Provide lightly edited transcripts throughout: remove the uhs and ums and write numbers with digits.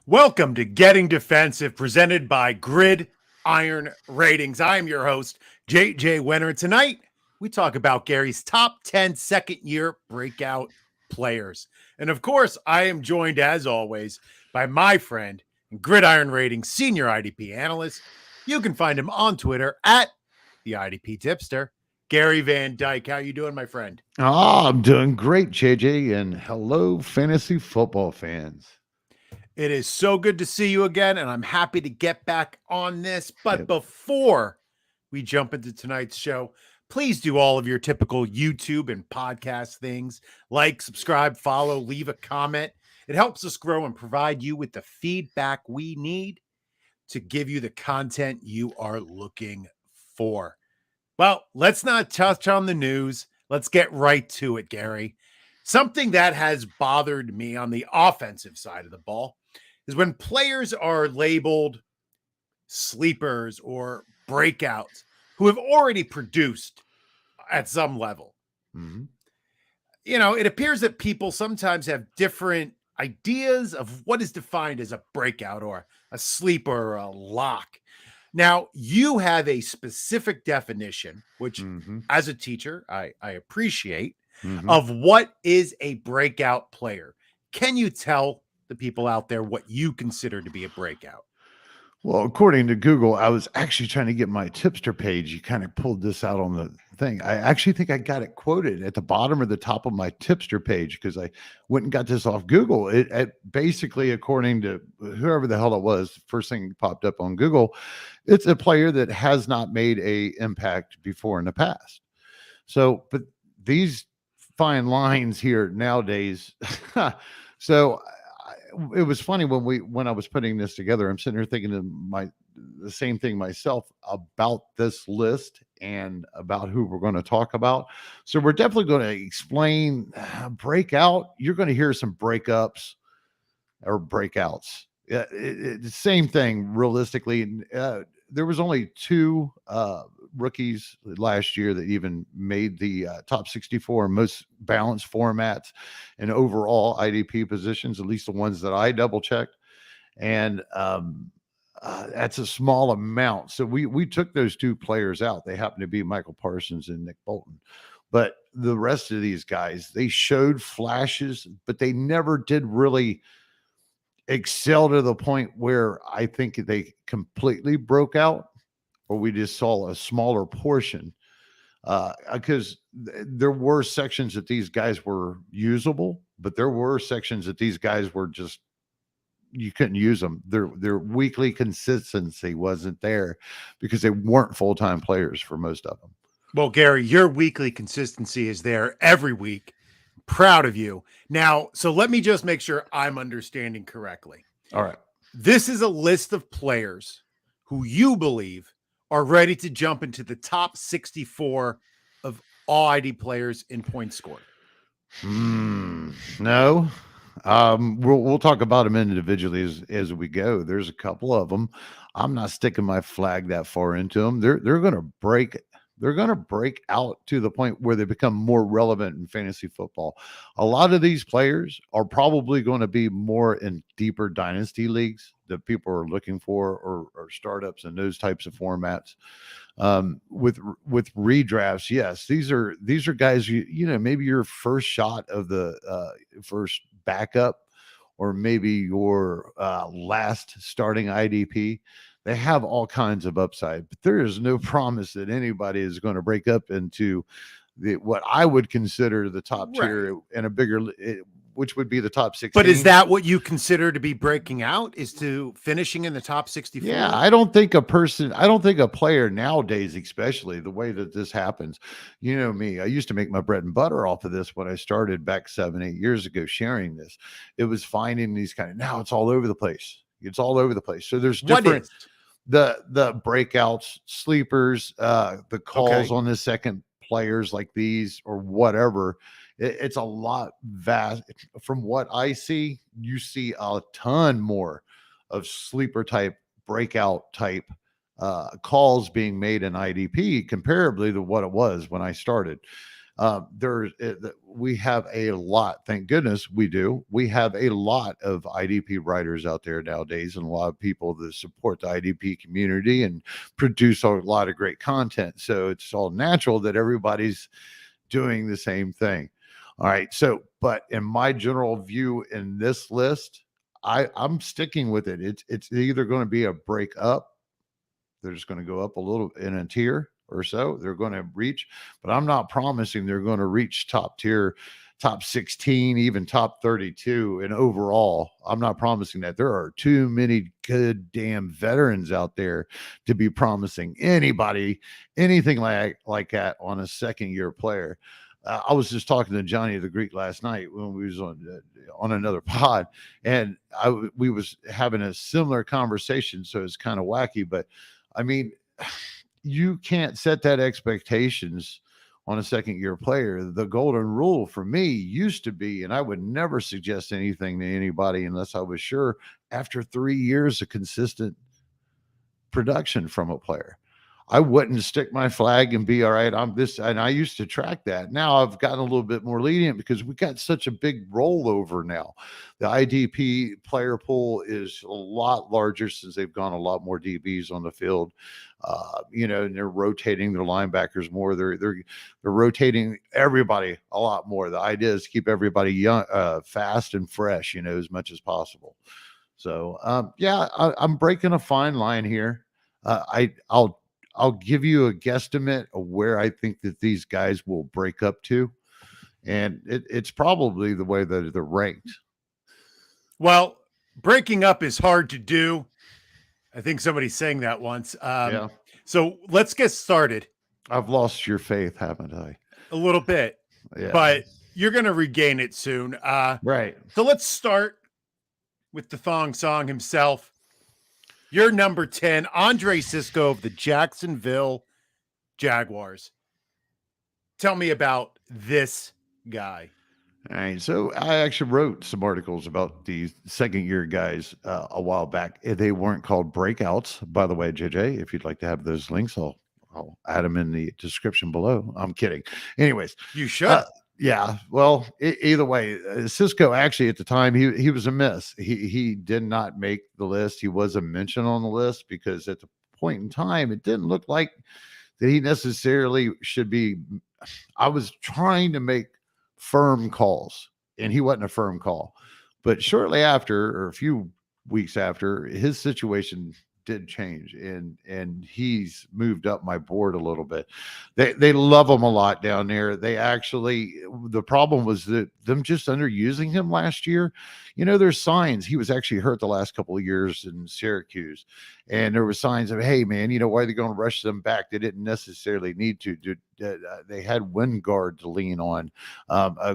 Welcome to Getting Defensive, presented by Gridiron Ratings. I am your host, JJ Werner. Tonight, we talk about Gary's top 10 second-year breakout players. And of course, I am joined, as always, by my friend and Gridiron Ratings senior IDP analyst. You can find him on Twitter at the IDP Tipster, Gary Van Dyke. How you doing, my friend? I'm doing great, JJ, and hello, fantasy football fans. It is so good to see you again, and I'm happy to get back on this. But before we jump into tonight's show, please do all of your typical YouTube and podcast things. Like, subscribe, follow, leave a comment. It helps us grow and provide you with the feedback we need to give you the content you are looking for. Well, let's not touch on the news. Let's get right to it, Gary. Something that has bothered me on the offensive side of the ball is when players are labeled sleepers or breakouts who have already produced at some level. Mm-hmm. You know, it appears that people sometimes have different ideas of what is defined as a breakout or a sleeper or a lock. Now, you have a specific definition, which as a teacher, I appreciate, of what is a breakout player. Can you tell the people out there what you consider to be a breakout? Well, according to Google, I was actually trying to get my tipster page. You kind of pulled this out on the thing. I actually think I got it quoted at the bottom or the top of my tipster page because I went and got this off Google. It basically, according to whoever the hell it was, first thing popped up on Google, it's a player that has not made a impact before in the past. So, but these fine lines here nowadays. So it was funny when I was putting this together. I'm sitting here thinking the same thing myself about this list and about who we're going to talk about. So we're definitely going to explain breakout. You're going to hear some breakups or breakouts. The same thing realistically. There was only two rookies last year that even made the top 64 most balanced formats and overall IDP positions, at least the ones that I double checked. And that's a small amount. So we took those two players out. They happen to be Michael Parsons and Nick Bolton. But the rest of these guys, they showed flashes, but they never did really excel to the point where I think they completely broke out, or we just saw a smaller portion. Because there were sections that these guys were usable, but there were sections that these guys were just, you couldn't use them. Their weekly consistency wasn't there because they weren't full-time players for most of them. Well, Gary, your weekly consistency is there every week. Proud of you. Now, so let me just make sure I'm understanding correctly. All right. This is a list of players who you believe are ready to jump into the top 64 of all ID players in points scored. No. We'll talk about them individually as we go. There's a couple of them. I'm not sticking my flag that far into them. They're going to break. They're going to break out to the point where they become more relevant in fantasy football. A lot of these players are probably going to be more in deeper dynasty leagues that people are looking for, or startups and those types of formats. With redrafts, yes, these are guys. You know, maybe your first shot of the first backup, or maybe your last starting IDP. They have all kinds of upside, but there is no promise that anybody is going to break up into what I would consider the top tier and a bigger, which would be the top 16. But is that what you consider to be breaking out, is to finishing in the top 64? Yeah, I don't think a player nowadays, especially the way that this happens, you know me, I used to make my bread and butter off of this when I started back 7-8 years ago sharing this. It was finding these now it's all over the place. It's all over the place. So there's different the breakouts, sleepers, the calls on the second players like these or whatever. It's a lot vast. From what I see, you see a ton more of sleeper type, breakout type calls being made in IDP comparably to what it was when I started. We have a lot, thank goodness we do. We have a lot of IDP writers out there nowadays, and a lot of people that support the IDP community and produce a lot of great content. So it's all natural that everybody's doing the same thing. All right. So, but in my general view in this list, I'm sticking with it. It's either going to be a break up. They're just going to go up a little in a tier or so. They're going to reach, but I'm not promising they're going to reach top tier, top 16, even top 32. And overall, I'm not promising that. There are too many good damn veterans out there to be promising anybody anything like that on a second year player. I was just talking to Johnny the Greek last night when we was on another pod, and we was having a similar conversation. So it's kind of wacky, but I mean, you can't set that expectations on a second year player. The golden rule for me used to be, and I would never suggest anything to anybody unless I was sure after 3 years of consistent production from a player. I wouldn't stick my flag and be all right. I'm this, and I used to track that. Now I've gotten a little bit more lenient because we got such a big rollover now. The IDP player pool is a lot larger since they've gone a lot more DBs on the field. And they're rotating their linebackers more. They're rotating everybody a lot more. The idea is to keep everybody young, fast and fresh, as much as possible. So I'm breaking a fine line here. I'll give you a guesstimate of where I think that these guys will break up to. And it's probably the way that they're ranked. Well, breaking up is hard to do. I think somebody's saying that once. Yeah. So let's get started. I've lost your faith, haven't I? A little bit. Yeah. But you're going to regain it soon. Right. So let's start with the thong song himself. Your number 10, Andre Cisco of the Jacksonville Jaguars. Tell me about this guy. All right. So I actually wrote some articles about these second year guys a while back. They weren't called breakouts, by the way, JJ. If you'd like to have those links, I'll add them in the description below. I'm kidding. Anyways, you should. Yeah. Well, either way, Cisco actually at the time he was a miss. He did not make the list. He was a mention on the list because at the point in time, it didn't look like that he necessarily should be. I was trying to make firm calls, and he wasn't a firm call. But shortly after, or a few weeks after, his situation did change, and he's moved up my board a little bit. They love him a lot down there. The problem was that them just underusing him last year. There's signs he was actually hurt the last couple of years in Syracuse, and there were signs of, hey man, why are they going to rush them back? They didn't necessarily need to. They had Wingard to lean on.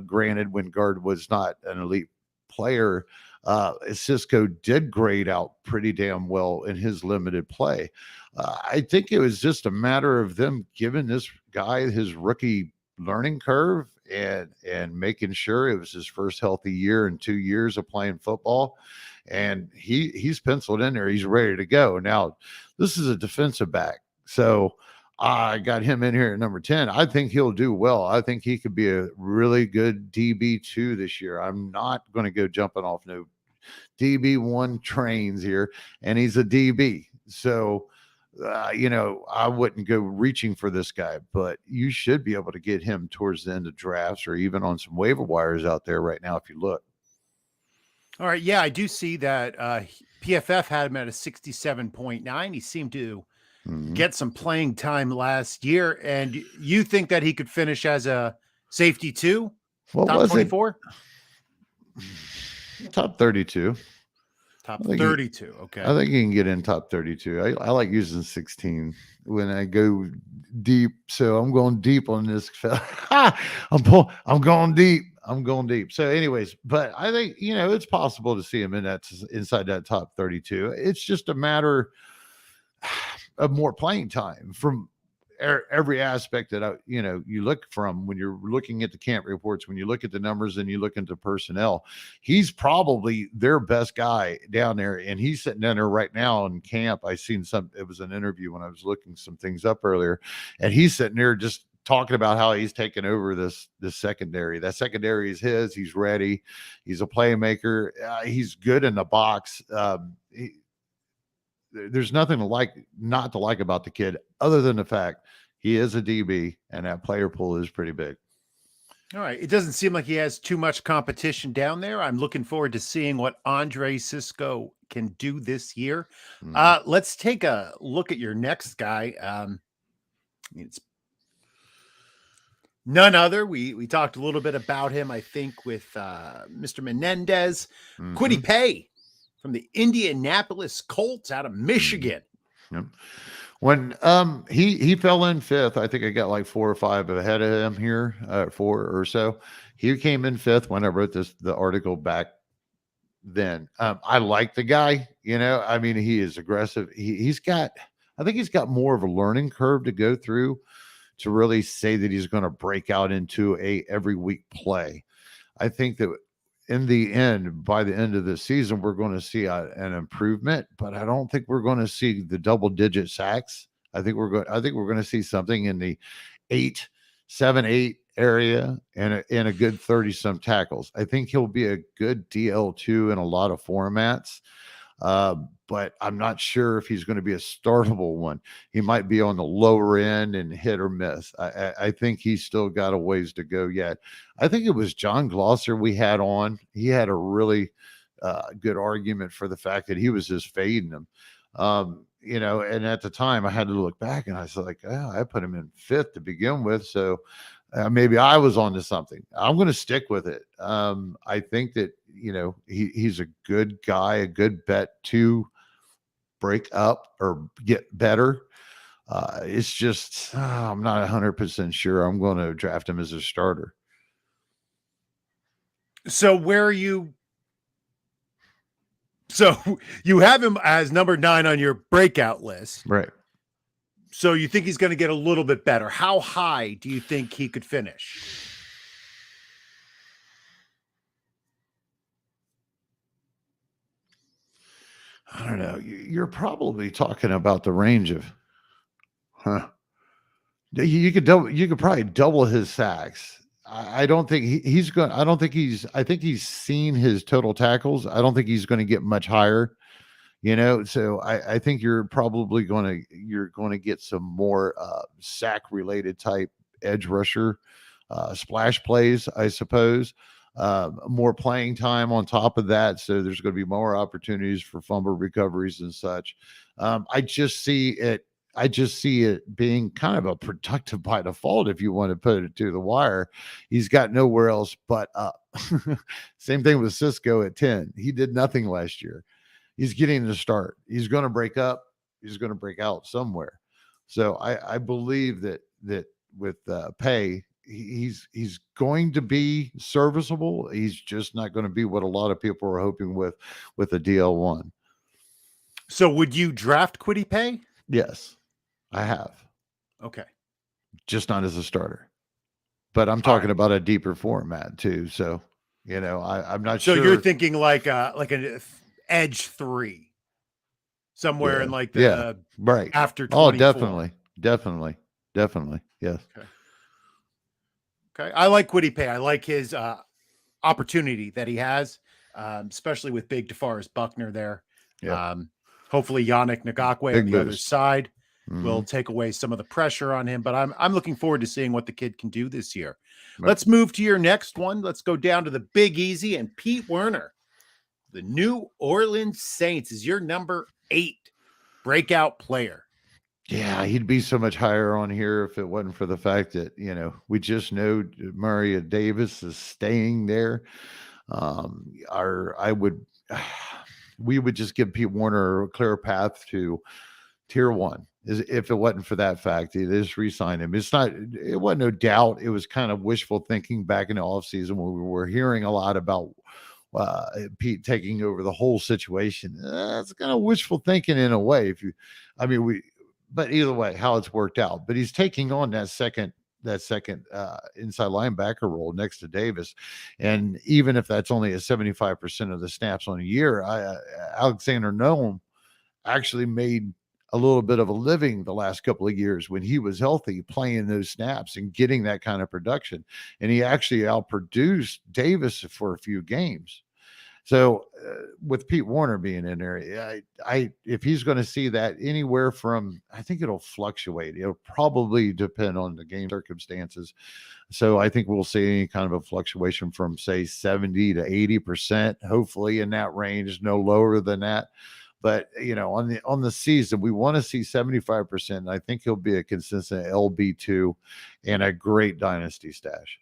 Granted, Wingard was not an elite player. Cisco did grade out pretty damn well in his limited play. I think it was just a matter of them giving this guy his rookie learning curve and making sure it was his first healthy year in 2 years of playing football. And he's penciled in there. He's ready to go. Now, this is a defensive back. So I got him in here at number 10. I think he'll do well. I think he could be a really good DB2 this year. I'm not going to go jumping off no DB1 trains here, and he's a DB. So, I wouldn't go reaching for this guy, but you should be able to get him towards the end of drafts or even on some waiver wires out there right now if you look. All right. Yeah, I do see that PFF had him at a 67.9. He seemed to get some playing time last year. And you think that he could finish as a safety too? What top was 24? Top 32. Top 32. Okay. I think you can get in top 32. I like using 16 when I go deep. So I'm going deep on this. I'm going deep. So anyways, but I think, it's possible to see him inside that top 32. It's just a matter of more playing time from every aspect that you look from when you're looking at the camp reports, when you look at the numbers and you look into personnel. He's probably their best guy down there, and he's sitting down there right now in camp. It was an interview when I was looking some things up earlier, and he's sitting there just talking about how he's taken over this secondary. That secondary is his. He's ready. He's a playmaker. He's good in the box. There's nothing not to like about the kid, other than the fact he is a DB and that player pool is pretty big. All right. It doesn't seem like he has too much competition down there. I'm looking forward to seeing what Andre Cisco can do this year. Let's take a look at your next guy. It's none other. We talked a little bit about him, I think, with Mr. Menendez. Kwity Paye from the Indianapolis Colts out of Michigan. Yep. When he fell in fifth, I think I got like 4 or 5 ahead of him here, 4 or so. He came in fifth when I wrote the article back then. I like the guy, I mean, he is aggressive. I think he's got more of a learning curve to go through to really say that he's going to break out into a every week play. I think that in the end, by the end of the season, we're going to see an improvement, but I don't think we're going to see the double-digit sacks. I think we're going to see something in the 7, 8 area and a good 30-some tackles. I think he'll be a good DL2 in a lot of formats, but I'm not sure if he's going to be a startable one. He might be on the lower end and hit or miss. I think he's still got a ways to go yet. I think it was John Glosser we had on. He had a really good argument for the fact that he was just fading him. And at the time I had to look back and I was like, I put him in fifth to begin with. So maybe I was onto something. I'm going to stick with it. I think that, he's a good guy, a good bet to break up or get better. It's just, I'm not 100% sure I'm going to draft him as a starter. So where are you? So you have him as number 9 on your breakout list. Right. So you think he's going to get a little bit better. How high do you think he could finish? I don't know. You're probably talking about the range of, You could probably double his sacks. I don't think he's going. I think he's seen his total tackles. I don't think he's going to get much higher. So I think you're probably going to get some more sack related type edge rusher splash plays, I suppose. More playing time on top of that, so there's going to be more opportunities for fumble recoveries and such. I just see it being kind of a productive by default if you want to put it to the wire. He's got nowhere else but up. Same thing with Cisco at 10. He did nothing last year. He's getting the start. He's going to break up. He's going to break out somewhere. So I believe that with Paye, he's going to be serviceable. He's just not going to be what a lot of people are hoping with a DL1. So would you draft Kwity Paye? Yes, I have. Okay. Just not as a starter. But I'm talking about a deeper format too. So, I'm not sure. So you're thinking like an edge 3 somewhere in like the right after 24. Oh, definitely. Yes. Okay. I like Kwity Paye. I like his opportunity that he has, especially with big DeForest Buckner there. Yeah. Hopefully Yannick Ngakoue Big on the boost. other side Mm-hmm. will take away some of the pressure on him, but I'm looking forward to seeing what the kid can do this year. Right. Let's move to your next one. Let's go down to the Big Easy, and Pete Werner, the New Orleans Saints, is your number 8 breakout player. Yeah, he'd be so much higher on here if it wasn't for the fact that, we just know Mario Davis is staying there. We would just give Pete Werner a clear path to tier 1. If it wasn't for that fact, they just re-signed him. It wasn't no doubt. It was kind of wishful thinking back in the offseason when we were hearing a lot about Pete taking over the whole situation. That's kind of wishful thinking in a way. But either way, how it's worked out. But he's taking on that second inside linebacker role next to Davis. And even if that's only a 75% of the snaps on a year, Alexander Noam actually made a little bit of a living the last couple of years when he was healthy, playing those snaps and getting that kind of production. And he actually outproduced Davis for a few games. So with Pete Werner being in there, if he's going to see that anywhere from, I think it'll fluctuate. It'll probably depend on the game circumstances. So I think we'll see any kind of a fluctuation from say 70 to 80%, hopefully in that range, no lower than that. But on the season, we want to see 75%. I think he'll be a consistent LB2 and a great dynasty stash.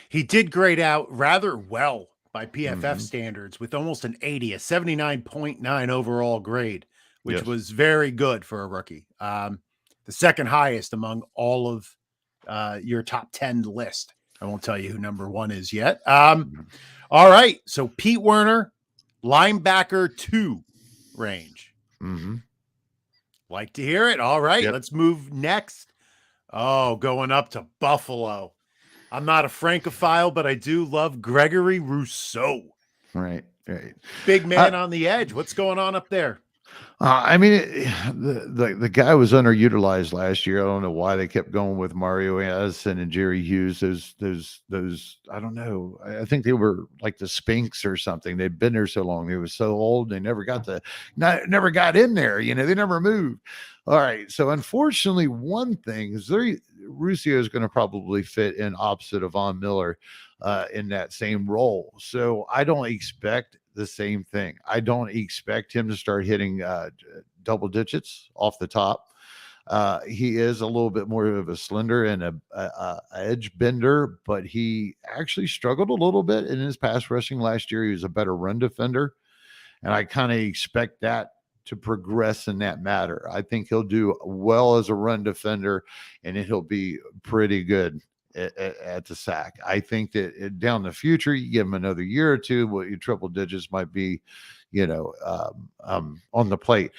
He did grade out rather well by PFF standards with almost an 80, a 79.9 overall grade, which was very good for a rookie. The second highest among all of your top 10 list. I won't tell you who number one is yet. All right. So Pete Werner, linebacker 2 range. Like to hear it. All right. Let's move next. Oh, going up to Buffalo. I'm not a Francophile, but I do love Gregory Rousseau. Right. Big man on the edge. What's going on up there? I mean, the guy was underutilized last year. I don't know why they kept going with Mario Addison and Jerry Hughes. Those I don't know. I think they were like the Spinks or something. They'd been there so long. They were so old. They never got in there. They never moved. All right. So unfortunately, one thing is Rousseau is going to probably fit in opposite of Von Miller in that same role. So I don't expect the same thing. I don't expect him to start hitting double digits off the top. He is a little bit more of a slender and a edge bender, but he actually struggled a little bit in his pass rushing last year. He was a better run defender, and I kind of expect that to progress in that matter. I think he'll do well as a run defender, and he'll be pretty good at the sack. I think that down the future, you give him another year or two, what your triple digits might be, on the plate.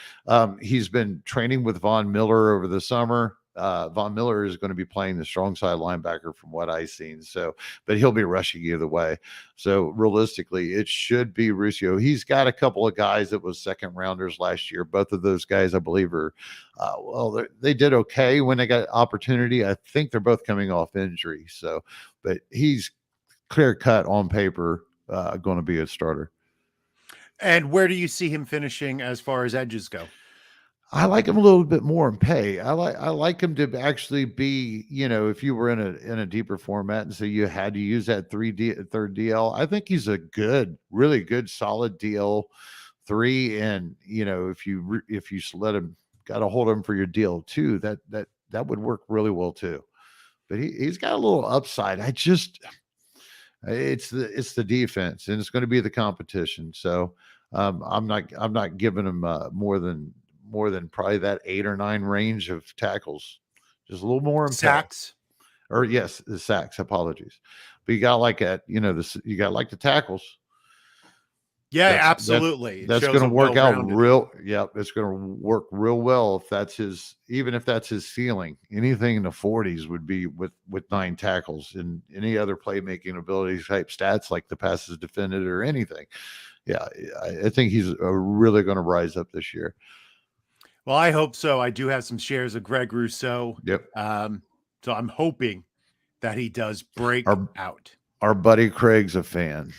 He's been training with Von Miller over the summer. Von Miller is going to be playing the strong side linebacker from what I've seen. So, but he'll be rushing either way. So realistically, it should be Rousseau. He's got a couple of guys that was second rounders last year. Both of those guys, I believe, are they did okay when they got opportunity. I think they're both coming off injury. So, but he's clear cut on paper going to be a starter. And where do you see him finishing as far as edges go? I like him a little bit more in pay. I like him to actually be, if you were in a deeper format and so you had to use that third DL, I think he's a really good, solid DL 3. And if you let him, got to hold him for your DL 2, that would work really well too. But he's got a little upside. It's the defense, and it's going to be the competition. So I'm not giving him more than probably that 8 or 9 range of tackles, just a little more in sacks. Or yes, the sacks. Apologies, but you got like you got like the tackles. Yeah, absolutely. That's going to work out real. Yeah, it's going to work real well if that's his ceiling. Anything in the 40s would be with 9 tackles and any other playmaking abilities type stats like the passes defended or anything. Yeah, I think he's really going to rise up this year. Well, I hope so. I do have some shares of Greg Rousseau. Yep. So I'm hoping that he does break out. Our buddy Craig's a fan.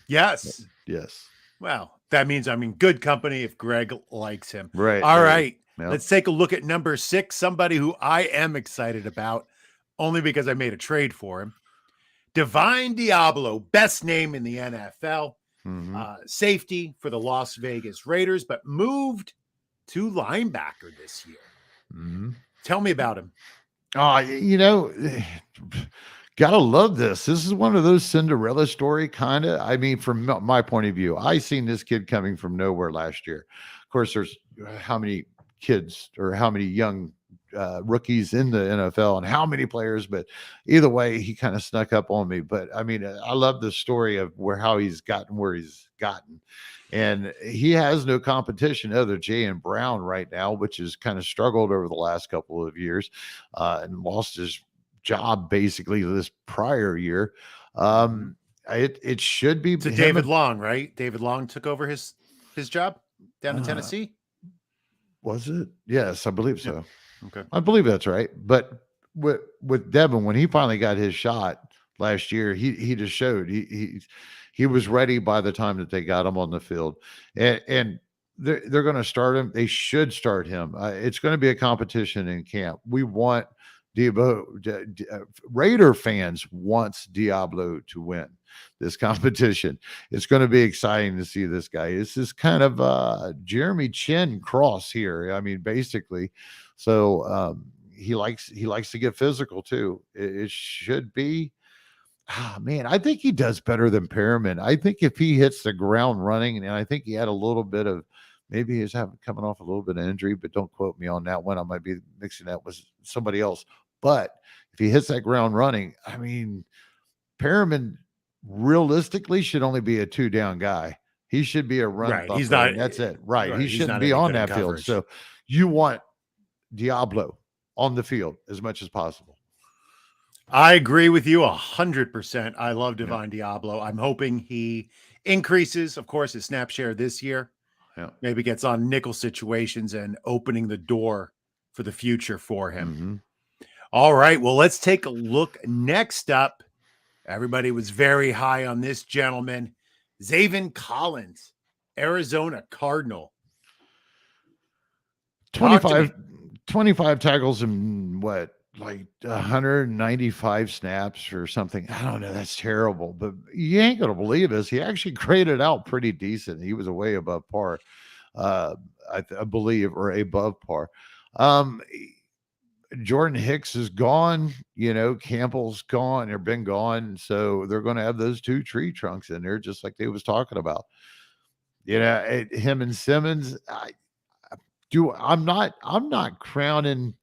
Yes. Yes. Well, that means I'm in good company if Greg likes him. Right. All right. Yep. Let's take a look at number 6, somebody who I am excited about only because I made a trade for him. Divine Diablo, best name in the NFL. Safety for the Las Vegas Raiders, but moved to linebacker this year. Tell me about him. Gotta love this. This is one of those Cinderella story kind of. I mean, from my point of view, I seen this kid coming from nowhere last year. Of course, there's how many kids or how many young rookies in the NFL and how many players, but either way, he kind of snuck up on me. But I mean, I love the story of how he's gotten where he's gotten. And he has no competition other Jay Brown right now, which has kind of struggled over the last couple of years and lost his job basically this prior year. It should be to David Long, right? David Long took over his job down in Tennessee. Was it? Yes, I believe Yeah. so. Okay. I believe that's right. But with Devin, when he finally got his shot last year, he just showed he was ready by the time that they got him on the field, and they're going to start him. They should start him. It's going to be a competition in camp. We want Raider fans wants Diablo to win this competition. It's going to be exciting to see this guy. This is kind of Jeremy Chin cross here. I mean, basically. So he likes to get physical too. It should be. Ah, man, I think he does better than Perriman. I think if he hits the ground running, and I think he had a little bit of, maybe he's having coming off a little bit of injury, but don't quote me on that one. I might be mixing that with somebody else. But if he hits that ground running, I mean, Perriman realistically should only be a 2-down guy. He should be a run Right. He's buffer, not and that's it. Right. He right. He's shouldn't not be any on good in that field. coverage. So you want Diablo on the field as much as possible. I agree with you 100%. I love Yeah. Divine Diablo. I'm hoping he increases, of course, his snap share this year. Yeah. Maybe gets on nickel situations and opening the door for the future for him. Mm-hmm. All right. Well, let's take a look. Next up, everybody was very high on this gentleman, Zaven Collins, Arizona Cardinal. 25 tackles and what, like 195 snaps or something. I don't know. That's terrible, but you ain't going to believe this. He actually graded out pretty decent. He was way above par, I believe, or above par. Jordan Hicks is gone. Campbell's gone or been gone. So they're going to have those two tree trunks in there, just like they was talking about. Him and Simmons. I'm not crowning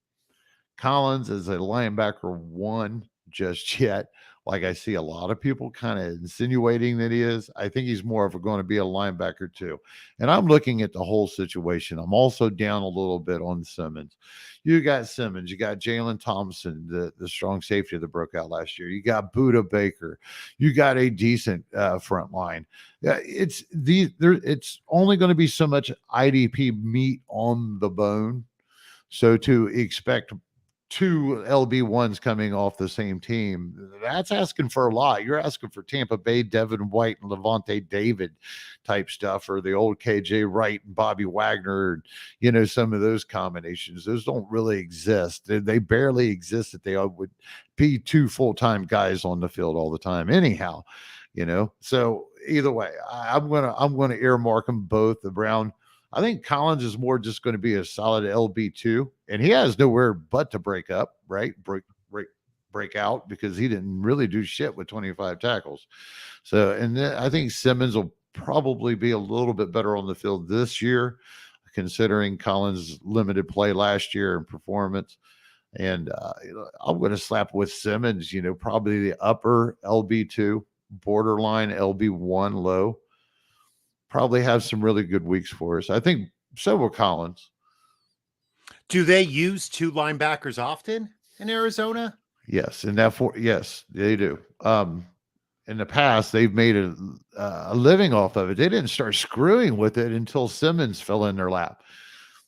Collins as a linebacker one just yet. Like I see a lot of people kind of insinuating that he is. I think he's more of going to be a linebacker too. And I'm looking at the whole situation. I'm also down a little bit on Simmons. You got Simmons. You got Jaelan Thompson, the strong safety that broke out last year. You got Buda Baker. You got a decent front line. It's only going to be so much IDP meat on the bone. So to expect two LB1s coming off the same team, that's asking for a lot. You're asking for Tampa Bay, Devin White, and Levante David type stuff, or the old KJ Wright and Bobby Wagner, some of those combinations. Those don't really exist. They barely exist that they would be two full-time guys on the field all the time anyhow, So either way, I'm gonna earmark them both. The Brown, I think Collins is more just going to be a solid LB2, and he has nowhere but to break up, right? Break out, because he didn't really do shit with 25 tackles. So, and then I think Simmons will probably be a little bit better on the field this year, considering Collins' limited play last year and performance. And I'm going to slap with Simmons, probably the upper LB2, borderline LB1 low. Probably have some really good weeks for us. I think so will Collins. Do they use two linebackers often in Arizona? Yes, yes, they do. In the past, they've made a living off of it. They didn't start screwing with it until Simmons fell in their lap.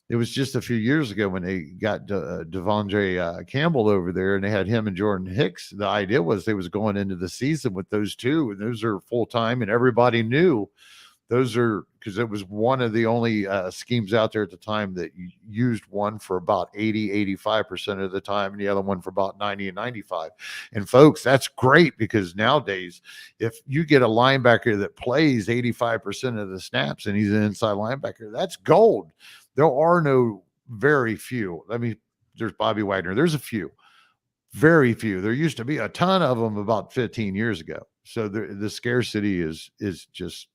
It was just a few years ago when they got Devondre Campbell over there, and they had him and Jordan Hicks. The idea was they was going into the season with those two, and those are full time, and everybody knew those are, because it was one of the only schemes out there at the time that used one for about 85% of the time, and the other one for about 90 and 95. And folks, that's great, because nowadays, if you get a linebacker that plays 85% of the snaps and he's an inside linebacker, that's gold. There are very few. I mean, there's Bobby Wagner. There's a few. Very few. There used to be a ton of them about 15 years ago. So the scarcity is just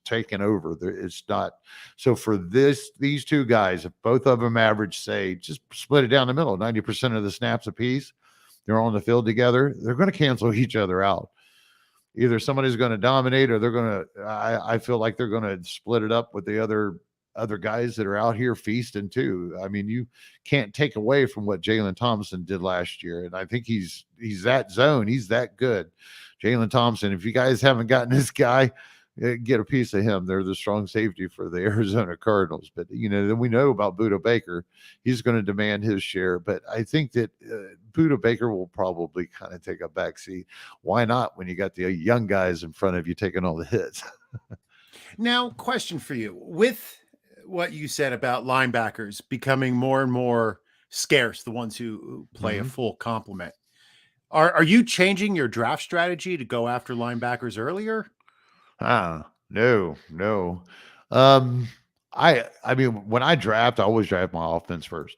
taken over. It's not. So for these two guys, if both of them average, say, just split it down the middle, 90% of the snaps apiece, they're on the field together, they're going to cancel each other out. Either somebody's going to dominate, or they're going to, I feel like they're going to split it up with the other guys that are out here feasting too. I mean, you can't take away from what Jaelan Thompson did last year. And I think he's that zone. He's that good. Jaelan Thompson, if you guys haven't gotten this guy, get a piece of him. They're the strong safety for the Arizona Cardinals. But, then we know about Buda Baker. He's going to demand his share. But I think that Buda Baker will probably kind of take a backseat. Why not when you got the young guys in front of you taking all the hits? Now, question for you. With what you said about linebackers becoming more and more scarce, the ones who play a full complement, are you changing your draft strategy to go after linebackers earlier? No. I mean, when I draft, I always draft my offense first.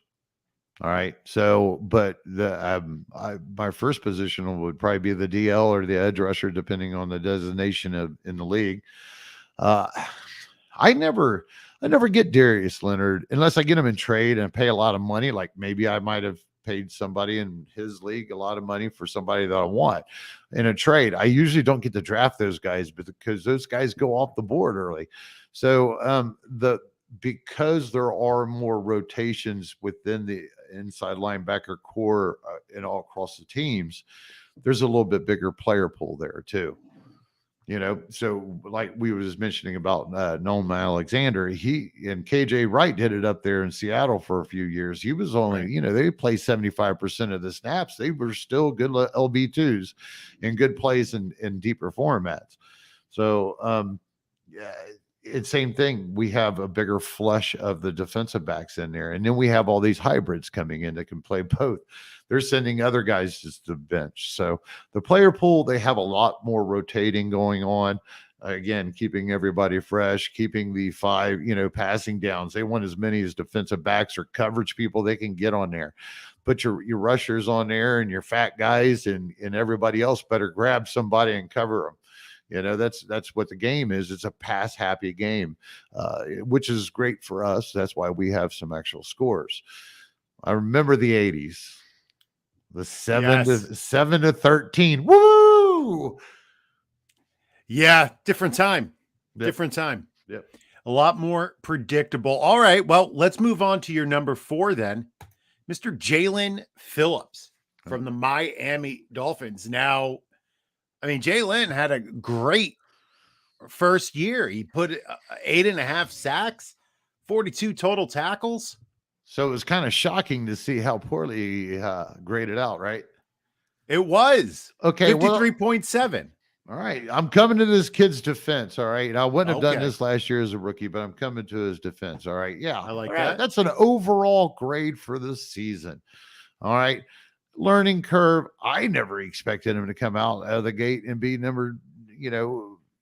All right. So, but my first position would probably be the DL or the edge rusher, depending on the designation in the league. I never get Darius Leonard unless I get him in trade and pay a lot of money. Like maybe I might have paid somebody in his league a lot of money for somebody that I want in a trade. I usually don't get to draft those guys because those guys go off the board early. So because there are more rotations within the inside linebacker core and all across the teams, there's a little bit bigger player pool there too. So like we was mentioning about Nolan Alexander, he and KJ Wright did it up there in Seattle for a few years. He was only, they played 75% of the snaps. They were still good LB2s and good plays in deeper formats. So, it's same thing. We have a bigger flush of the defensive backs in there. And then we have all these hybrids coming in that can play both. They're sending other guys to the bench. So the player pool, they have a lot more rotating going on. Again, keeping everybody fresh, keeping the 5, passing downs. They want as many as defensive backs or coverage people they can get on there. Put your rushers on there and your fat guys and everybody else better grab somebody and cover them. That's what the game is. It's a pass happy game, which is great for us. That's why we have some actual scores. I remember the 80s, the 7 to 13. Woo! Yeah, different time. Yep. Different time. Yep. A lot more predictable. All right. Well, let's move on to your number 4 then. Mr. Jaelan Phillips from the Miami Dolphins. Now, I mean, Jaelan had a great first year. He put 8.5 sacks, 42 total tackles. So it was kind of shocking to see how poorly he graded out, right? It was. Okay. 53.7. All right. I'm coming to this kid's defense. All right. I wouldn't have done this last year as a rookie, but I'm coming to his defense. All right. Yeah. I like that. That's an overall grade for the season. All right. Learning curve. I never expected him to come out of the gate and be number,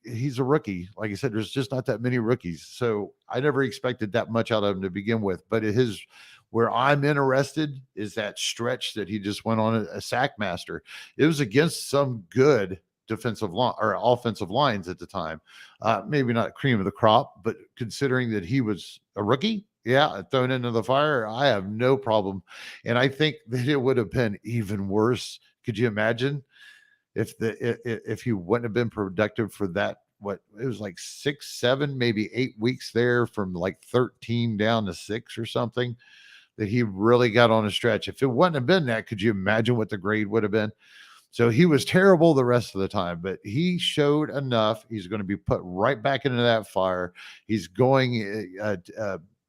he's a rookie. Like I said, there's just not that many rookies. So I never expected that much out of him to begin with. But where I'm interested is that stretch that he just went on a sack master. It was against some good defensive line or offensive lines at the time. Maybe not cream of the crop, but considering that he was a rookie, thrown into the fire, I have no problem. And I think that it would have been even worse. Could you imagine if he wouldn't have been productive for that? What it was like 6, 7, maybe 8 weeks there from like 13 down to 6 or something that he really got on a stretch. If it wouldn't have been that, could you imagine what the grade would have been? So he was terrible the rest of the time, but he showed enough. He's going to be put right back into that fire. He's going,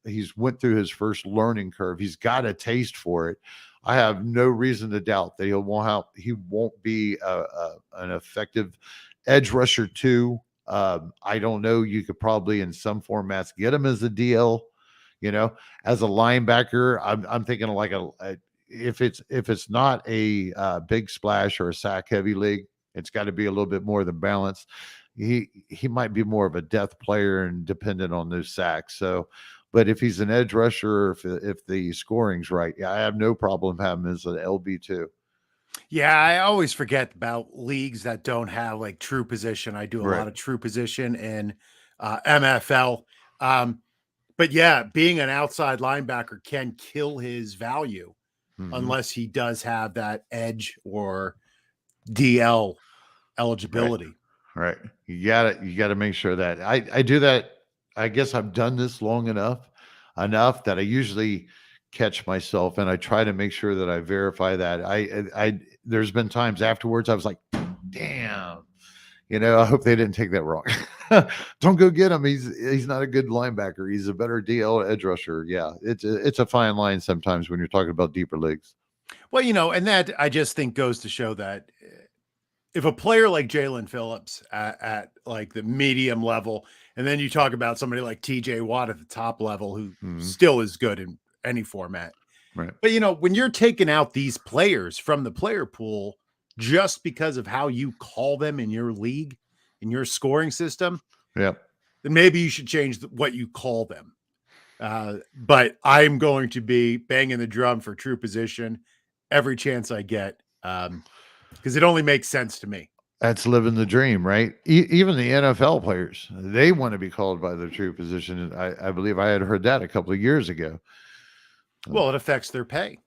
he's went through his first learning curve. He's got a taste for it. I have no reason to doubt that he won't be an effective edge rusher too. I don't know. You could probably in some formats get him as a DL, as a linebacker. I'm thinking of like if it's not a big splash or a sack heavy league, it's got to be a little bit more than balanced. He might be more of a depth player and dependent on those sacks. So, but if he's an edge rusher, if the scoring's right, I have no problem having him as an LB2. Yeah, I always forget about leagues that don't have like true position. I do a lot of true position in MFL. But yeah, being an outside linebacker can kill his value unless he does have that edge or DL eligibility. Right. You gotta make sure that I do that. I guess I've done this long enough that I usually catch myself and I try to make sure that I verify that. There's been times afterwards I was like, damn, I hope they didn't take that wrong. Don't go get him. He's not a good linebacker. He's a better DL edge rusher. Yeah, it's a fine line sometimes when you're talking about deeper leagues. Well, and that I just think goes to show that if a player like Jaelan Phillips at like the medium level, and then you talk about somebody like TJ Watt at the top level, who still is good in any format. Right. But, when you're taking out these players from the player pool just because of how you call them in your league, in your scoring system, Yeah. then maybe you should change what you call them. But I'm going to be banging the drum for true position every chance I get, because it only makes sense to me. That's living the dream, right? Even the NFL players, they want to be called by their true position. I believe I had heard that a couple of years ago. Well, it affects their pay.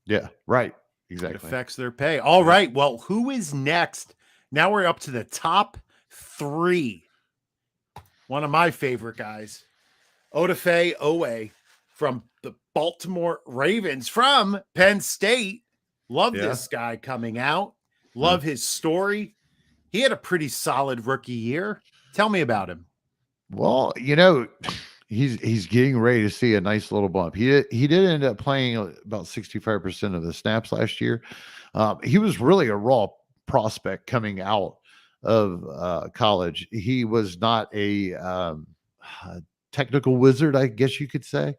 Yeah, right. It Exactly. affects their pay. All right. Well, who is next? Now we're up to the top 3. One of my favorite guys, Odafe Oweh from the Baltimore Ravens from Penn State. Love this guy coming out. Love his story. He had a pretty solid rookie year. Tell me about him. Well, he's getting ready to see a nice little bump. He did end up playing about 65% of the snaps last year. He was really a raw prospect coming out of college. He was not a technical wizard, I guess you could say.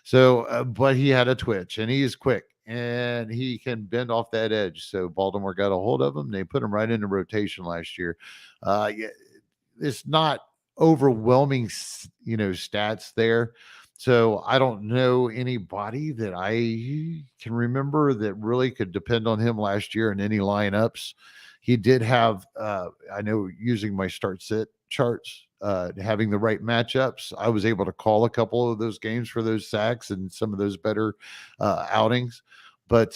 So, but he had a twitch, and he is quick, and he can bend off that edge. So Baltimore got a hold of him. They put him right into rotation last year. Yeah, it's not overwhelming, stats there. So I don't know anybody that I can remember that really could depend on him last year in any lineups. He did have, I know, using my start sit charts, having the right matchups, I was able to call a couple of those games for those sacks and some of those better outings. But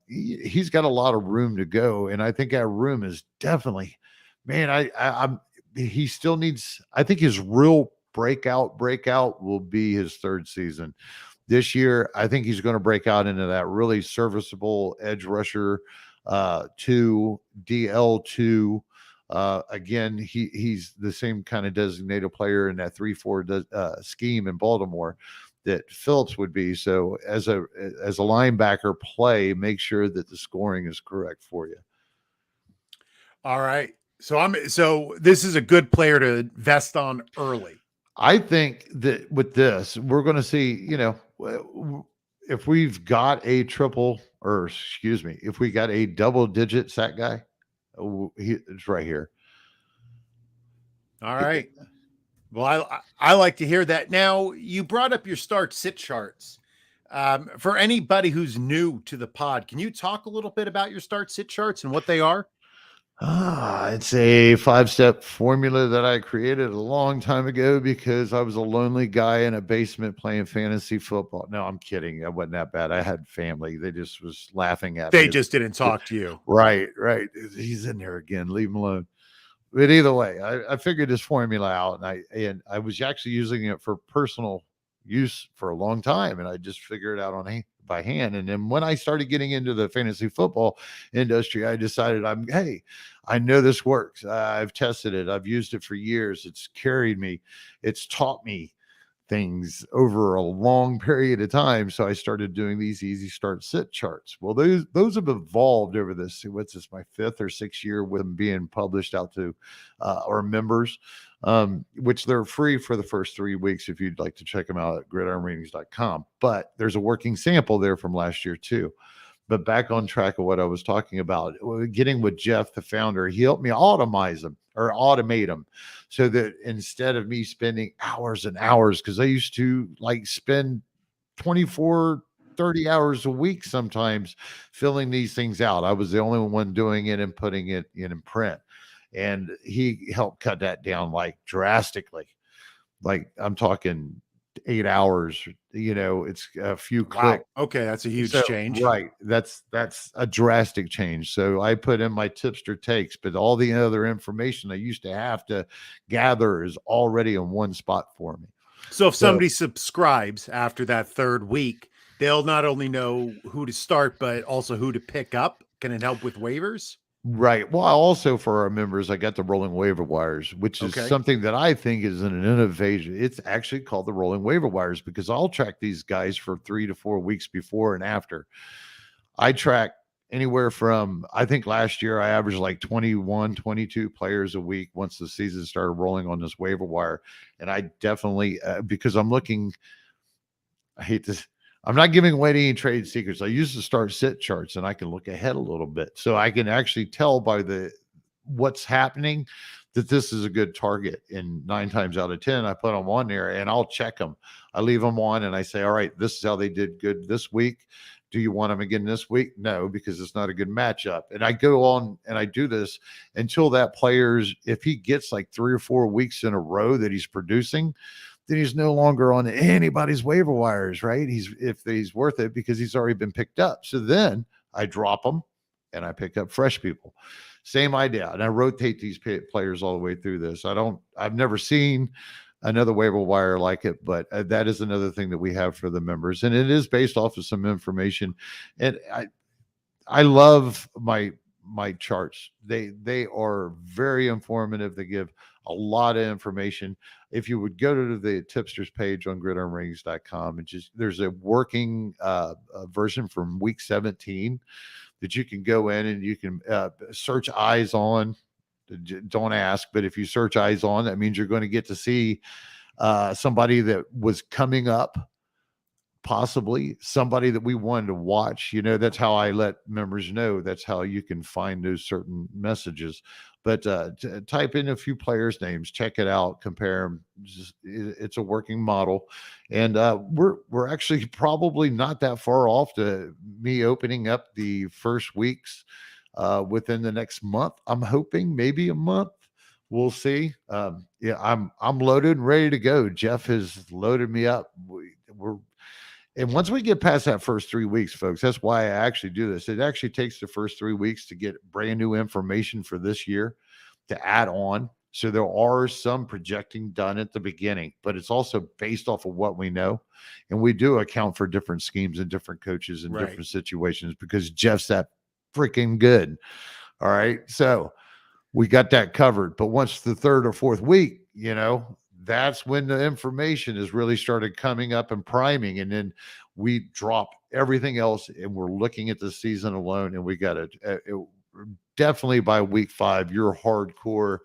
he's got a lot of room to go, and I think that room is definitely, man. I'm he still needs. I think his real breakout will be his third season. This year, I think he's going to break out into that really serviceable edge rusher, 2 DL2. Again, he's the same kind of designated player in that 3-4 scheme in Baltimore that Phillips would be. So as a linebacker play, make sure that the scoring is correct for you. All right. So this is a good player to invest on early. I think that with this, we're going to see, if we've got a if we got a double-digit sack guy, it's right here. All right. Well, I like to hear that. Now, you brought up your start sit charts. For anybody who's new to the pod, can you talk a little bit about your start sit charts and what they are? It's a 5-step formula that I created a long time ago because I was a lonely guy in a basement playing fantasy football. No, I'm kidding. I wasn't that bad. I had family. They just was laughing at me. They just didn't talk to you. Right. He's in there again. Leave him alone. But either way, I figured this formula out, and I was actually using it for personal use for a long time, and I just figured it out by hand. And then when I started getting into the fantasy football industry, I decided I know this works. I've tested it. I've used it for years. It's carried me. It's taught me things over a long period of time. So I started doing these easy start sit charts. Well, those have evolved over this. What's this, my 5th or 6th year with them being published out to our members, which they're free for the first 3 weeks if you'd like to check them out at gridironratings.com. But there's a working sample there from last year too. But back on track of what I was talking about, getting with Jeff, the founder, he helped me automate them so that instead of me spending hours and hours, because I used to spend 24, 30 hours a week sometimes filling these things out. I was the only one doing it and putting it in print. And he helped cut that down drastically. I'm talking 8 hours, it's a few clicks. Wow. Okay, that's a huge change. Right. That's a drastic change. So I put in my tipster takes, but all the other information I used to have to gather is already in one spot for me. So if somebody subscribes after that 3rd week, they'll not only know who to start, but also who to pick up. Can it help with waivers? Right. Well, also for our members, I got the rolling waiver wires, which is Okay. something that I think is an innovation. It's actually called the rolling waiver wires because I'll track these guys for 3 to 4 weeks before and after. I track anywhere from, I think last year I averaged like 21, 22 players a week once the season started rolling on this waiver wire. And I definitely, because I'm looking, I hate this. I'm not giving away any trade secrets. I use the start sit charts and I can look ahead a little bit. So I can actually tell by the what's happening that this is a good target. And 9 times out of 10, I put them on there and I'll check them. I leave them on and I say, all right, this is how they did good this week. Do you want them again this week? No, because it's not a good matchup. And I go on and I do this until that player's, if he gets like 3 or 4 weeks in a row that he's producing, then he's no longer on anybody's waiver wires, right? If he's worth it because he's already been picked up. So then I drop them and I pick up fresh people. Same idea. And I rotate these players all the way through this. I've never seen another waiver wire like it, but that is another thing that we have for the members. And it is based off of some information. And I love my charts. They are very informative. They give a lot of information. If you would go to the tipsters page on gridironratings.com and just there's a working version from week 17 that you can go in and you can search eyes on. Don't ask, but if you search eyes on, that means you're going to get to see somebody that was coming up, possibly somebody that we wanted to watch. That's how I let members know. That's how you can find those certain messages. But type in a few players' names, check it out, compare them. It's a working model, and we're actually probably not that far off to me opening up the first weeks within the next month. I'm hoping maybe a month. We'll see. Yeah, I'm loaded and ready to go. Jeff has loaded me up. We're And once we get past that first 3 weeks, folks, that's why I actually do this. It actually takes the first 3 weeks to get brand new information for this year to add on. So there are some projecting done at the beginning, but it's also based off of what we know. And we do account for different schemes and different coaches and Right. different situations because Jeff's that freaking good. All right. So we got that covered. But once the third or fourth week, that's when the information is really started coming up and priming. And then we drop everything else and we're looking at the season alone. And we got it definitely by week 5, you're hardcore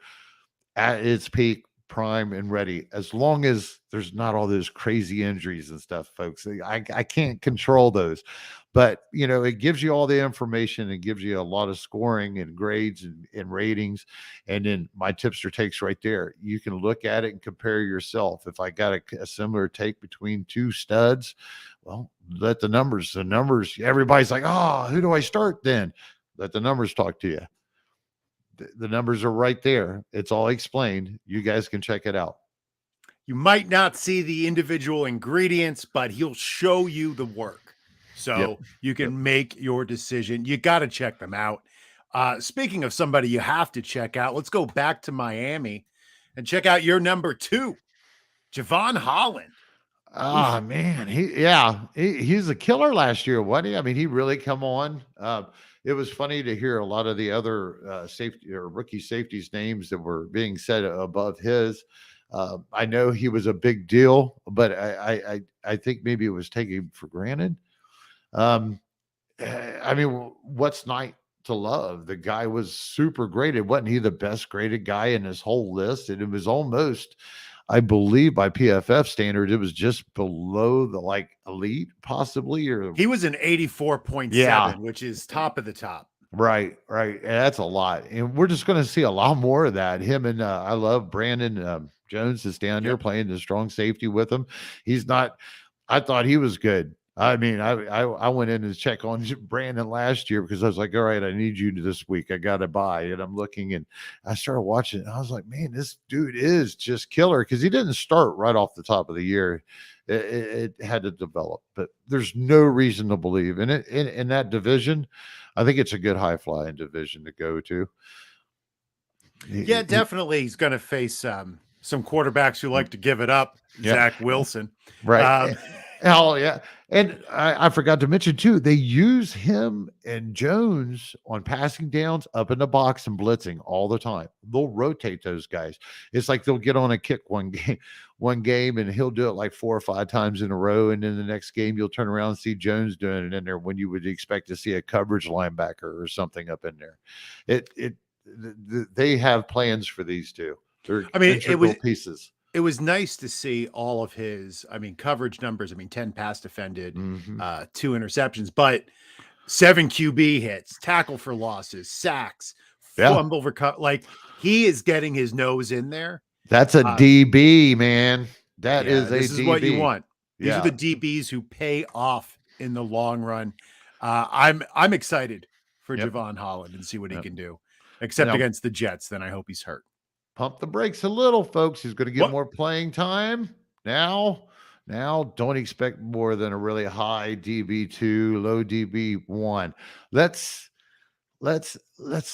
at its peak, prime and ready, as long as there's not all those crazy injuries and stuff, folks. I can't control those, but it gives you all the information. It gives you a lot of scoring and grades and ratings. And then my tipster takes right there. You can look at it and compare yourself. If I got a similar take between two studs, well, let the numbers, everybody's like, oh, who do I start then? Let the numbers talk to you. The numbers are right there. It's all explained. You guys can check it out. You might not see the individual ingredients, but he'll show you the work. So you can make your decision. You got to check them out. Speaking of somebody you have to check out, let's go back to Miami and check out your number 2, Javon Holland. Oh man, he's a killer last year, wasn't he? I mean, he really come on. It was funny to hear a lot of the other safety or rookie safeties names that were being said above his. I know he was a big deal, but I think maybe it was taken for granted. I mean, what's not to love? The guy was super graded. Wasn't he the best graded guy in this whole list? And it was almost, I believe, by PFF standard, it was just below the elite, possibly. Or he was an 84.7, which is top of the top. Right. And that's a lot. And we're just going to see a lot more of that. Him and I love Brandon Jones is down there playing the strong safety with him. He's not, I thought he was good. I mean, I went in and check on Brandon last year because I was like, all right, I need you this week. I got to buy. And I'm looking and I started watching and I was like, man, this dude is just killer because he didn't start right off the top of the year. It had to develop, but there's no reason to believe in it. In that division, I think it's a good high flying division to go to. Yeah, definitely. He's going to face some quarterbacks who like to give it up. Zach Wilson. Right. Hell yeah. And I forgot to mention too, they use him and Jones on passing downs up in the box and blitzing all the time. They'll rotate those guys. It's like they'll get on a kick one game and he'll do it like 4 or 5 times in a row. And then the next game you'll turn around and see Jones doing it in there when you would expect to see a coverage linebacker or something up in there. They have plans for these two. They're I mean, integral pieces. it was nice to see all of his, coverage numbers. 10 pass defended, Mhm. 2 interceptions, but 7 QB hits, tackle for losses, sacks, Yeah. fumble recover. Like, he is getting his nose in there. That's a DB, man. That Yeah, is a this is DB. what you want. These are Yeah. the DBs who pay off in the long run. I'm excited for Yep. Javon Holland and see what he Yep. can do. Except Now, against the Jets, then I hope he's hurt. pump the brakes a little, folks. He's going to get What? more playing time now. Now, don't expect more than a really high DB2, low DB1. Let's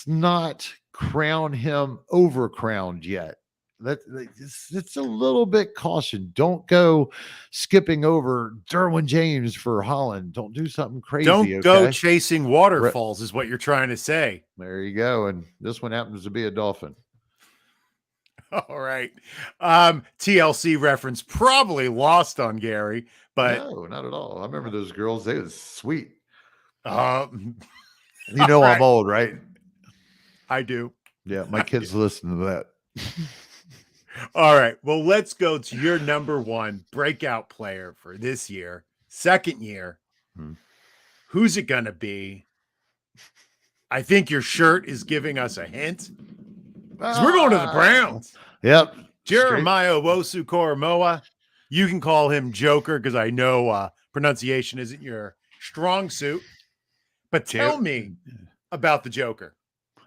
not crown him over crowned yet. It's a little bit caution. Don't go skipping over Derwin James for Holland. Don't do something crazy. Don't go chasing waterfalls, is what you're trying to say. There you go. And this one happens to be a dolphin. All right. TLC reference probably lost on Gary, but no, not at all. I remember those girls. They was sweet. Um, You know, I'm old, right? I do. Yeah, my kids listen to that. All right. Well, let's go to your number one breakout player for this year, second year. Who's it going to be? I think your shirt is giving us a hint. Because we're going to the Browns. Yep. Jeremiah Owusu-Koramoah. You can call him Joker because I know pronunciation isn't your strong suit. But tell me about the Joker.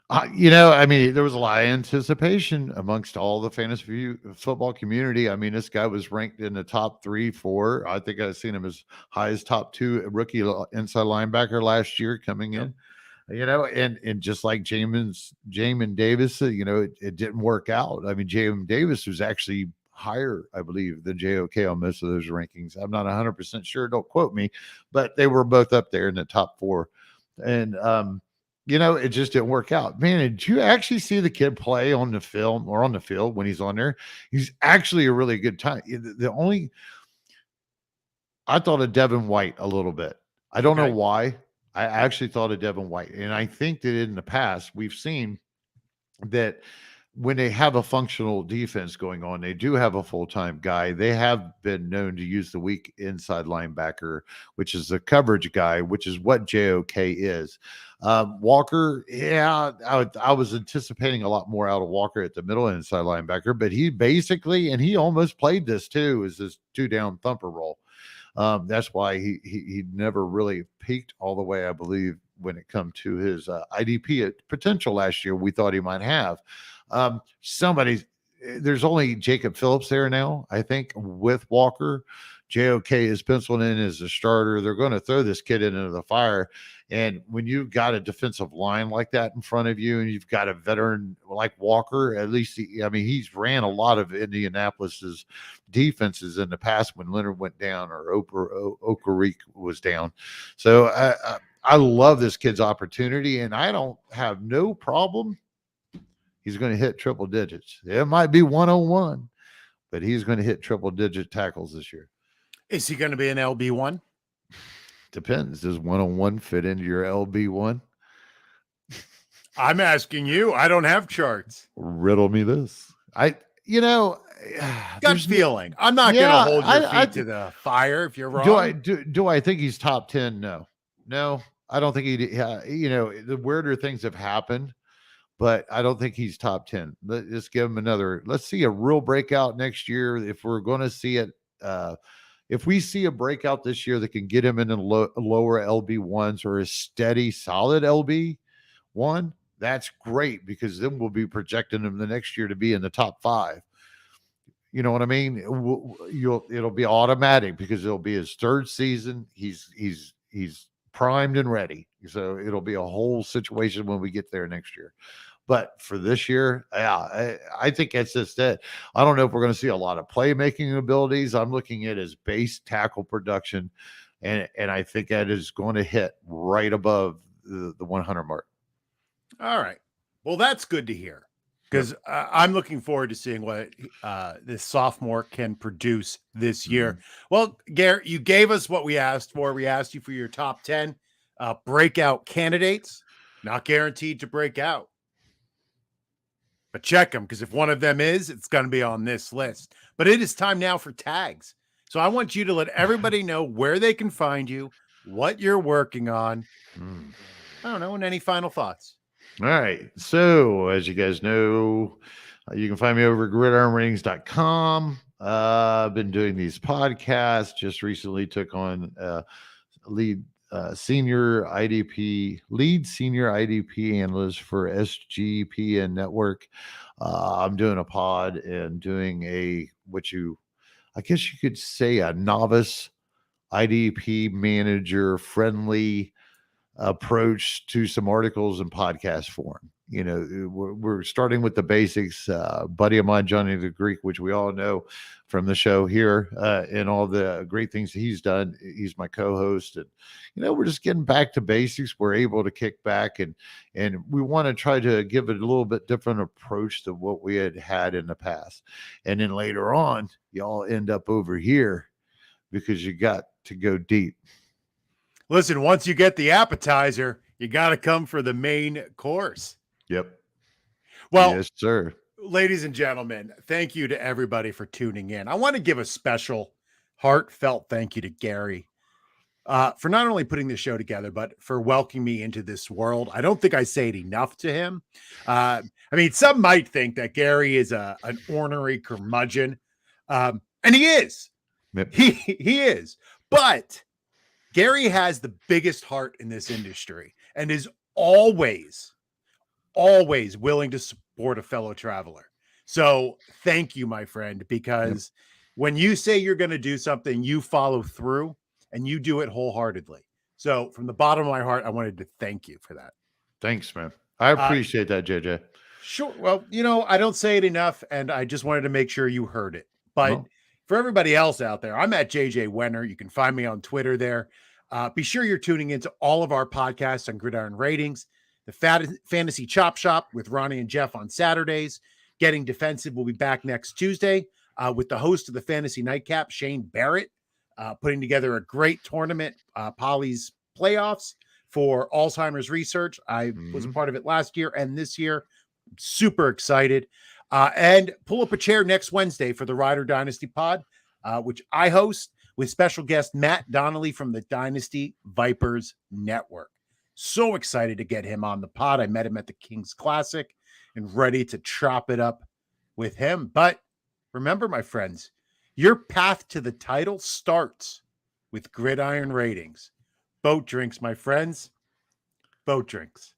There was a lot of anticipation amongst all the fantasy football community. This guy was ranked in the top 3, 4. I think I've seen him as high as top 2 rookie inside linebacker last year coming in. And just like Jamin Davis, it didn't work out. Jamin Davis was actually higher, I believe, than JOK on most of those rankings. I'm not 100% sure. Don't quote me, but they were both up there in the top 4. And, it just didn't work out. Man, did you actually see the kid play on the film or on the field when he's on there? He's actually a really good time. I thought of Devin White a little bit. I don't know why. I actually thought of Devin White. And I think that in the past, we've seen that when they have a functional defense going on, they do have a full-time guy. They have been known to use the weak inside linebacker, which is the coverage guy, which is what JOK is. Walker, I was anticipating a lot more out of Walker at the middle inside linebacker, but he basically, and he almost played this too, is this 2-down thumper role. That's why he never really peaked all the way, I believe, when it come to his IDP potential last year. We thought he might have. There's only Jacob Phillips there now, I think, with Walker. JOK is penciled in as a starter. They're going to throw this kid into the fire. And when you've got a defensive line like that in front of you, and you've got a veteran like Walker, at least he's ran a lot of Indianapolis's defenses in the past when Leonard went down or Okereke was down. So I love this kid's opportunity, and I don't have no problem. He's going to hit triple digits. It might be 101, but he's going to hit triple digit tackles this year. Is he going to be an LB1? Depends. Does 101 fit into your LB1? I'm asking you. I don't have charts. Riddle me this. Gut feeling. I'm not going to hold your feet to the fire if you're wrong. Do I think he's top 10? No, I don't think he. The weirder things have happened, but I don't think he's top 10. Let's give him another. Let's see a real breakout next year. If we're going to see it, if we see a breakout this year that can get him in the lower LB1s or a steady, solid LB1, that's great, because then we'll be projecting him the next year to be in the top 5. You know what I mean? It'll be automatic because it'll be his 3rd season. He's primed and ready. So it'll be a whole situation when we get there next year. But for this year, yeah, I think that's just it. I don't know if we're going to see a lot of playmaking abilities. I'm looking at his base tackle production, and I think that is going to hit right above the 100 mark. All right. Well, that's good to hear because I'm looking forward to seeing what this sophomore can produce this year. Well, Garrett, you gave us what we asked for. We asked you for your top 10 breakout candidates, not guaranteed to break out. But check them, because if one of them is, it's going to be on this list. But it is time now for tags. So I want you to let everybody know where they can find you, what you're working on. I don't know, and any final thoughts. All right. So, as you guys know, you can find me over at gridironratings.com. I've been doing these podcasts. Just recently took on lead senior IDP analyst for SGPN Network. I'm doing a pod and doing I guess you could say a novice IDP manager friendly approach to some articles in podcast form. You know, we're starting with the basics. Buddy of mine, Johnny the Greek, which we all know from the show here, and all the great things he's done. He's my co-host, and we're just getting back to basics. We're able to kick back, and we want to try to give it a little bit different approach to what we had in the past. And then later on, y'all end up over here because you got to go deep. Listen, once you get the appetizer, you got to come for the main course. Yep. Well, yes, sir. Ladies and gentlemen, thank you to everybody for tuning in. I want to give a special heartfelt thank you to Gary for not only putting this show together, but for welcoming me into this world. I don't think I say it enough to him. I mean, some might think that Gary is an ornery curmudgeon, and he is. Yep. He is. But Gary has the biggest heart in this industry and is always willing to support a fellow traveler. So thank you, my friend, because when you say you're going to do something, you follow through and you do it wholeheartedly. So from the bottom of my heart, I wanted to thank you for that. Thanks, man. I appreciate that, JJ. Sure. Well, I don't say it enough, and I just wanted to make sure you heard it. But for everybody else out there, I'm at JJ Werner. You can find me on Twitter there. Be sure you're tuning into all of our podcasts on Gridiron Ratings, the Fantasy Chop Shop with Ronnie and Jeff on Saturdays. Getting Defensive will be back next Tuesday with the host of the Fantasy Nightcap, Shane Barrett, putting together a great tournament, Polly's Playoffs for Alzheimer's research. I was a part of it last year and this year. Super excited. And pull up a chair next Wednesday for the Rider Dynasty Pod, which I host with special guest Matt Donnelly from the Dynasty Vipers Network. So excited to get him on the pod. I met him at the King's Classic and ready to chop it up with him. But remember, my friends, your path to the title starts with Gridiron Ratings. Boat drinks, my friends. Boat drinks.